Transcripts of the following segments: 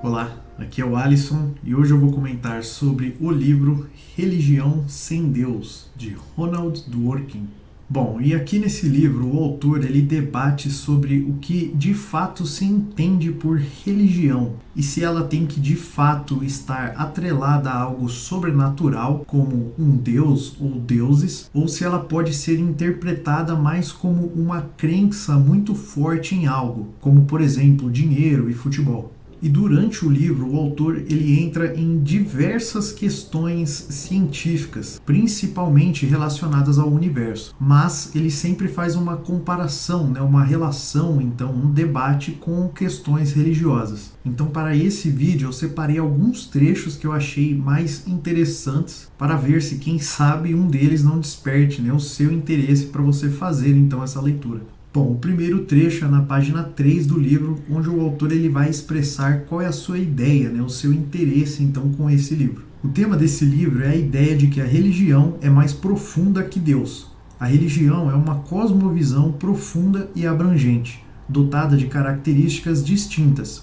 Olá, aqui é o Alisson e hoje eu vou comentar sobre o livro Religião Sem Deus, de Ronald Dworkin. Bom, e aqui nesse livro o autor ele debate sobre o que de fato se entende por religião e se ela tem que de fato estar atrelada a algo sobrenatural, como um deus ou deuses, ou se ela pode ser interpretada mais como uma crença muito forte em algo, como por exemplo dinheiro e futebol. E durante o livro, o autor ele entra em diversas questões científicas, principalmente relacionadas ao universo, mas ele sempre faz uma comparação, uma relação, então, um debate com questões religiosas. Então, para esse vídeo, eu separei alguns trechos que eu achei mais interessantes para ver se, quem sabe, um deles não desperte o seu interesse para você fazer, então, essa leitura. Bom, o primeiro trecho é na página 3 do livro, onde o autor ele vai expressar qual é a sua ideia, o seu interesse então com esse livro. O tema desse livro é a ideia de que a religião é mais profunda que Deus. A religião é uma cosmovisão profunda e abrangente, dotada de características distintas.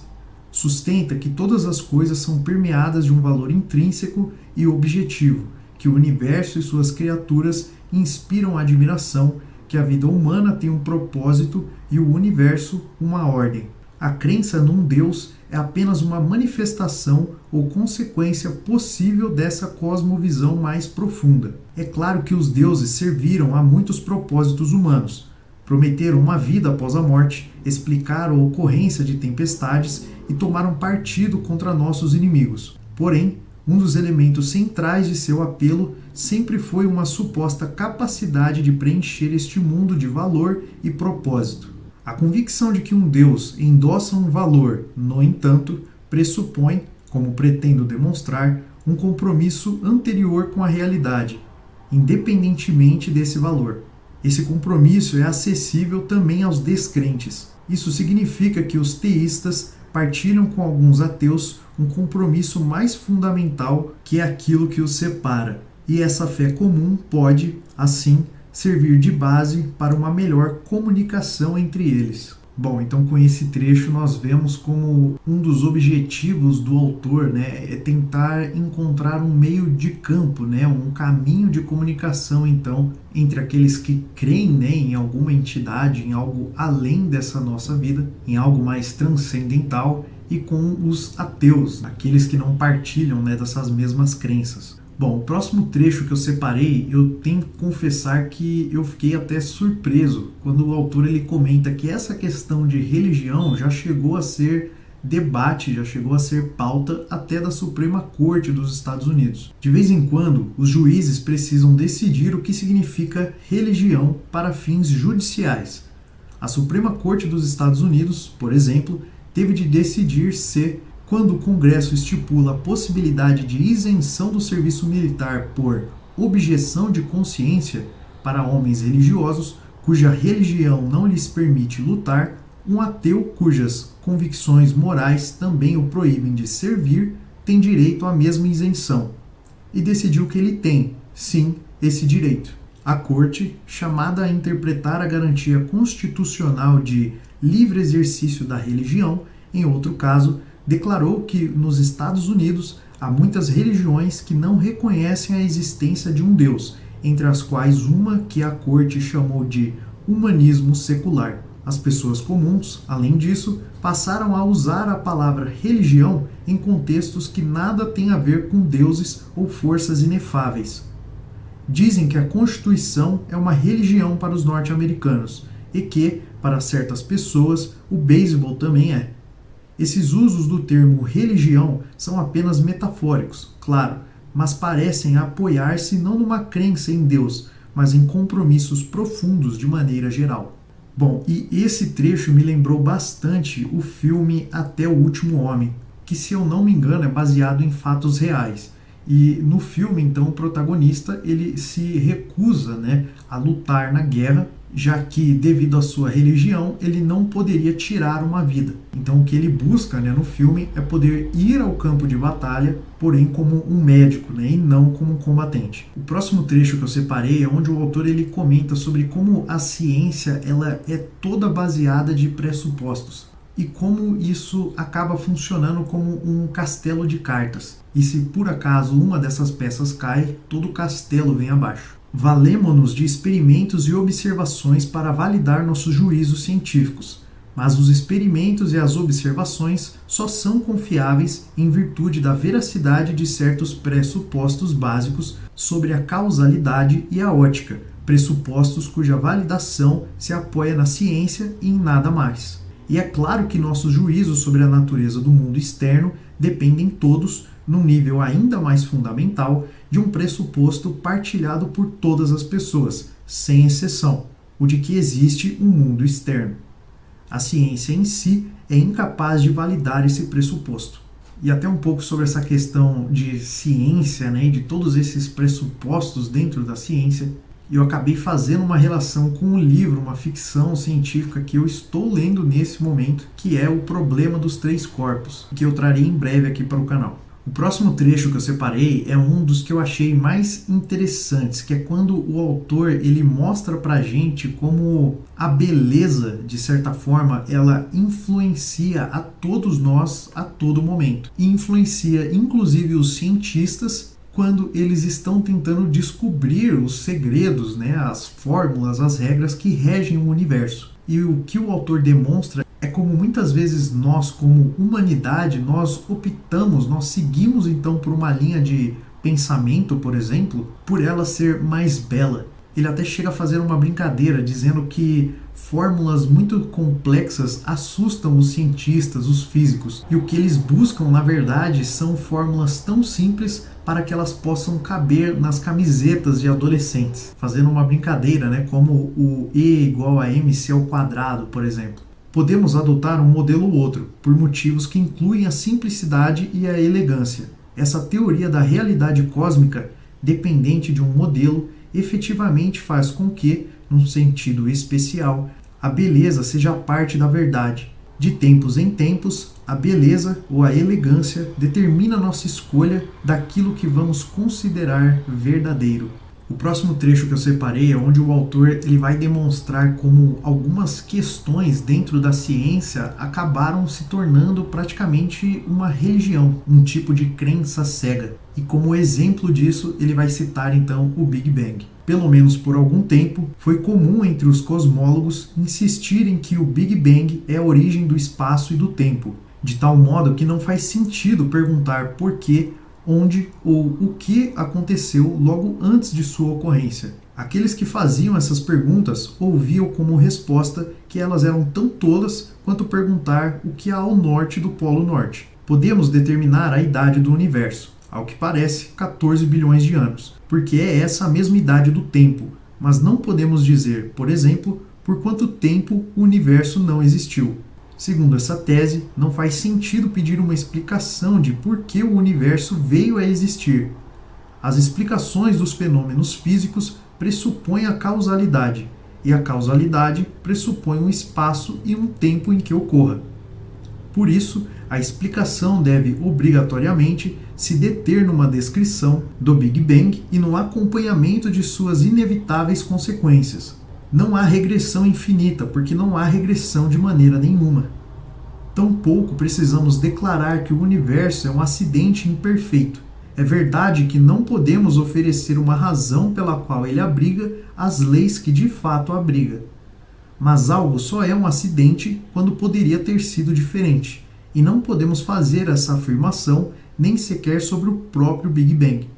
Sustenta que todas as coisas são permeadas de um valor intrínseco e objetivo, que o universo e suas criaturas inspiram admiração, que a vida humana tem um propósito e o universo uma ordem. A crença num Deus é apenas uma manifestação ou consequência possível dessa cosmovisão mais profunda. É claro que os deuses serviram a muitos propósitos humanos. Prometeram uma vida após a morte, explicaram a ocorrência de tempestades e tomaram partido contra nossos inimigos. Porém, um dos elementos centrais de seu apelo sempre foi uma suposta capacidade de preencher este mundo de valor e propósito. A convicção de que um Deus endossa um valor, no entanto, pressupõe, como pretendo demonstrar, um compromisso anterior com a realidade, independentemente desse valor. Esse compromisso é acessível também aos descrentes. Isso significa que os teístas partilham com alguns ateus um compromisso mais fundamental, que é aquilo que os separa. E essa fé comum pode, assim, servir de base para uma melhor comunicação entre eles. Bom, então com esse trecho nós vemos como um dos objetivos do autor é tentar encontrar um meio de campo, um caminho de comunicação então entre aqueles que creem em alguma entidade, em algo além dessa nossa vida, em algo mais transcendental, e com os ateus, aqueles que não partilham dessas mesmas crenças. Bom, o próximo trecho que eu separei, eu tenho que confessar que eu fiquei até surpreso quando o autor ele comenta que essa questão de religião já chegou a ser debate, já chegou a ser pauta até da Suprema Corte dos Estados Unidos. De vez em quando, os juízes precisam decidir o que significa religião para fins judiciais. A Suprema Corte dos Estados Unidos, por exemplo, teve de decidir se, quando o Congresso estipula a possibilidade de isenção do serviço militar por objeção de consciência para homens religiosos cuja religião não lhes permite lutar, um ateu cujas convicções morais também o proíbem de servir tem direito à mesma isenção. E decidiu que ele tem, sim, esse direito. A Corte, chamada a interpretar a garantia constitucional de livre exercício da religião, em outro caso, declarou que nos Estados Unidos há muitas religiões que não reconhecem a existência de um Deus, entre as quais uma que a Corte chamou de humanismo secular. As pessoas comuns, além disso, passaram a usar a palavra religião em contextos que nada têm a ver com deuses ou forças inefáveis. Dizem que a Constituição é uma religião para os norte-americanos e que, para certas pessoas, o beisebol também é. Esses usos do termo religião são apenas metafóricos, claro, mas parecem apoiar-se não numa crença em Deus, mas em compromissos profundos de maneira geral. Bom, e esse trecho me lembrou bastante o filme Até o Último Homem, que, se eu não me engano, é baseado em fatos reais. E no filme, então, o protagonista ele se recusa a lutar na guerra, já que, devido à sua religião, ele não poderia tirar uma vida. Então, o que ele busca no filme é poder ir ao campo de batalha, porém como um médico, e não como um combatente. O próximo trecho que eu separei é onde o autor ele comenta sobre como a ciência ela é toda baseada de pressupostos. e como isso acaba funcionando como um castelo de cartas. E se por acaso uma dessas peças cai, todo o castelo vem abaixo. Valemo-nos de experimentos e observações para validar nossos juízos científicos, mas os experimentos e as observações só são confiáveis em virtude da veracidade de certos pressupostos básicos sobre a causalidade e a ótica, pressupostos cuja validação se apoia na ciência e em nada mais. E é claro que nossos juízos sobre a natureza do mundo externo dependem todos, num nível ainda mais fundamental, de um pressuposto partilhado por todas as pessoas, sem exceção, o de que existe um mundo externo. A ciência em si é incapaz de validar esse pressuposto. E até um pouco sobre essa questão de ciência, né, e de todos esses pressupostos dentro da ciência, eu acabei fazendo uma relação com um livro, uma ficção científica que eu estou lendo nesse momento, que é O Problema dos Três Corpos, que eu trarei em breve aqui para o canal. O próximo trecho que eu separei é um dos que eu achei mais interessantes, que é quando o autor ele mostra pra gente como a beleza, de certa forma, ela influencia a todos nós a todo momento. E influencia inclusive os cientistas quando eles estão tentando descobrir os segredos, né, as fórmulas, as regras que regem o universo. E o que o autor demonstra é como muitas vezes nós, como humanidade, nós optamos, nós seguimos então por uma linha de pensamento, por exemplo, por ela ser mais bela. Ele até chega a fazer uma brincadeira dizendo que fórmulas muito complexas assustam os cientistas, os físicos, e o que eles buscam, na verdade, são fórmulas tão simples para que elas possam caber nas camisetas de adolescentes, fazendo uma brincadeira, né, como o E igual a mc ao quadrado, por exemplo. Podemos adotar um modelo ou outro, por motivos que incluem a simplicidade e a elegância. Essa teoria da realidade cósmica, dependente de um modelo, efetivamente faz com que, num sentido especial, a beleza seja parte da verdade. De tempos em tempos, a beleza ou a elegância determina nossa escolha daquilo que vamos considerar verdadeiro. O próximo trecho que eu separei é onde o autor ele vai demonstrar como algumas questões dentro da ciência acabaram se tornando praticamente uma religião, um tipo de crença cega. E como exemplo disso, ele vai citar então o Big Bang. Pelo menos por algum tempo, foi comum entre os cosmólogos insistirem que o Big Bang é a origem do espaço e do tempo, de tal modo que não faz sentido perguntar por que, onde ou o que aconteceu logo antes de sua ocorrência. Aqueles que faziam essas perguntas ouviam como resposta que elas eram tão tolas quanto perguntar o que há ao norte do Polo Norte. Podemos determinar a idade do universo, ao que parece 14 bilhões de anos, porque é essa a mesma idade do tempo, mas não podemos dizer, por exemplo, por quanto tempo o universo não existiu. Segundo essa tese, não faz sentido pedir uma explicação de por que o universo veio a existir. As explicações dos fenômenos físicos pressupõem a causalidade, e a causalidade pressupõe um espaço e um tempo em que ocorra. Por isso, a explicação deve obrigatoriamente se deter numa descrição do Big Bang e no acompanhamento de suas inevitáveis consequências. Não há regressão infinita, porque não há regressão de maneira nenhuma. Tampouco precisamos declarar que o universo é um acidente imperfeito. É verdade que não podemos oferecer uma razão pela qual ele abriga as leis que de fato abriga. Mas algo só é um acidente quando poderia ter sido diferente, e não podemos fazer essa afirmação nem sequer sobre o próprio Big Bang.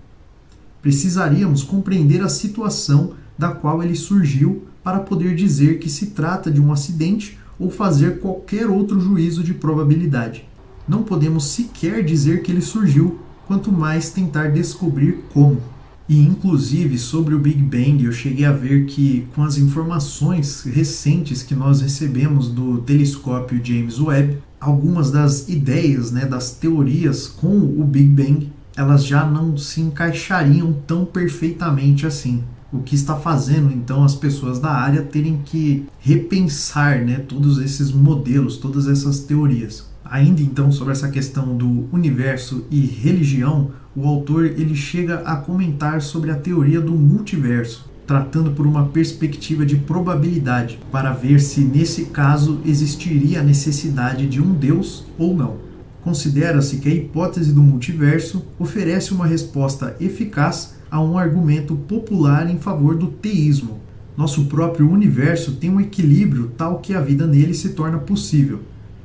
Precisaríamos compreender a situação da qual ele surgiu para poder dizer que se trata de um acidente ou fazer qualquer outro juízo de probabilidade. Não podemos sequer dizer que ele surgiu, quanto mais tentar descobrir como. E inclusive sobre o Big Bang eu cheguei a ver que com as informações recentes que nós recebemos do telescópio James Webb, algumas das ideias, das teorias com o Big Bang, elas já não se encaixariam tão perfeitamente assim. O que está fazendo então as pessoas da área terem que repensar todos esses modelos, todas essas teorias. Ainda então sobre essa questão do universo e religião, o autor ele chega a comentar sobre a teoria do multiverso. tratando por uma perspectiva de probabilidade, para ver se nesse caso existiria a necessidade de um Deus ou não. Considera-se que a hipótese do multiverso oferece uma resposta eficaz a um argumento popular em favor do teísmo. Nosso próprio universo tem um equilíbrio tal que a vida nele se torna possível.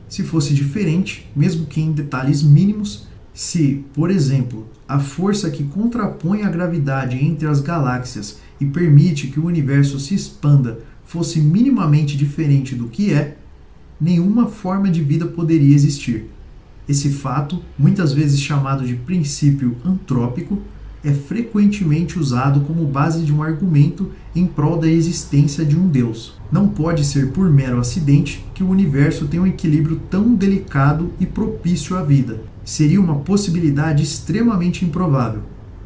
Se fosse diferente, mesmo que em detalhes mínimos, se, por exemplo, a força que contrapõe a gravidade entre as galáxias e permite que o universo se expanda fosse minimamente diferente do que é, nenhuma forma de vida poderia existir. Esse fato, muitas vezes chamado de princípio antrópico, é frequentemente usado como base de um argumento em prol da existência de um Deus. Não pode ser por mero acidente que o universo tem um equilíbrio tão delicado e propício à vida. Seria uma possibilidade extremamente improvável.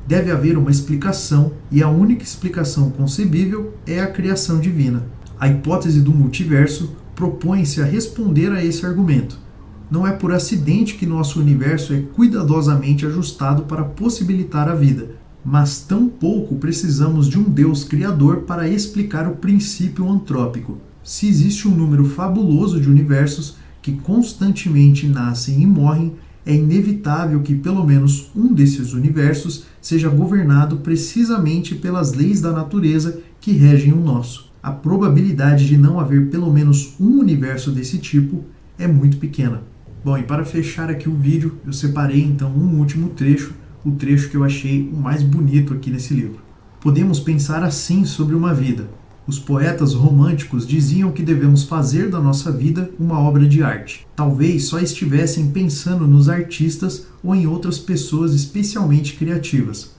Deve haver uma explicação, e a única explicação concebível é a criação divina. A hipótese do multiverso propõe-se a responder a esse argumento. Não é por acidente que nosso universo é cuidadosamente ajustado para possibilitar a vida, mas tampouco precisamos de um Deus criador para explicar o princípio antrópico. Se existe um número fabuloso de universos que constantemente nascem e morrem, é inevitável que pelo menos um desses universos seja governado precisamente pelas leis da natureza que regem o nosso. A probabilidade de não haver pelo menos um universo desse tipo é muito pequena. Bom, e para fechar aqui o vídeo, eu separei então um último trecho, o trecho que eu achei o mais bonito aqui nesse livro. Podemos pensar assim sobre uma vida. Os poetas românticos diziam que devemos fazer da nossa vida uma obra de arte. Talvez só estivessem pensando nos artistas ou em outras pessoas especialmente criativas.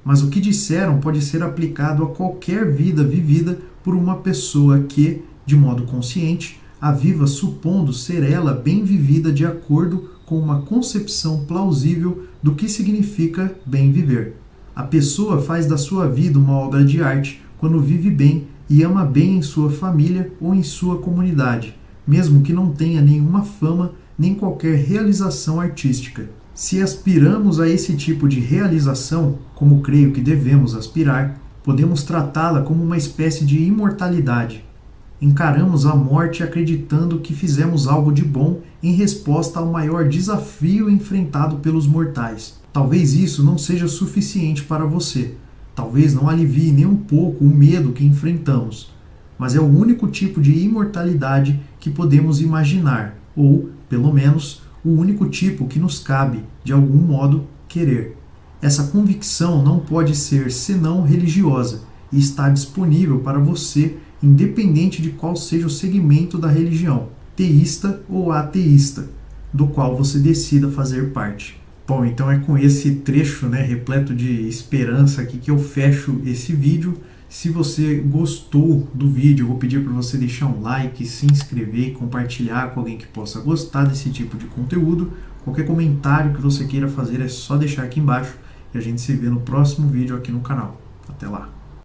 Mas o que disseram pode ser aplicado a qualquer vida vivida por uma pessoa que, de modo consciente, a viva supondo ser ela bem vivida de acordo com uma concepção plausível do que significa bem viver. A pessoa faz da sua vida uma obra de arte quando vive bem e ama bem em sua família ou em sua comunidade, mesmo que não tenha nenhuma fama nem qualquer realização artística. Se aspiramos a esse tipo de realização, como creio que devemos aspirar, podemos tratá-la como uma espécie de imortalidade. Encaramos a morte acreditando que fizemos algo de bom em resposta ao maior desafio enfrentado pelos mortais. Talvez isso não seja suficiente para você. Talvez não alivie nem um pouco o medo que enfrentamos. Mas é o único tipo de imortalidade que podemos imaginar, ou, pelo menos, o único tipo que nos cabe, de algum modo, querer. Essa convicção não pode ser senão religiosa e está disponível para você independente de qual seja o segmento da religião, teísta ou ateísta, do qual você decida fazer parte. Bom, então é com esse trecho, repleto de esperança aqui que eu fecho esse vídeo. Se você gostou do vídeo, eu vou pedir para você deixar um like, se inscrever e compartilhar com alguém que possa gostar desse tipo de conteúdo. Qualquer comentário que você queira fazer é só deixar aqui embaixo e a gente se vê no próximo vídeo aqui no canal. Até lá!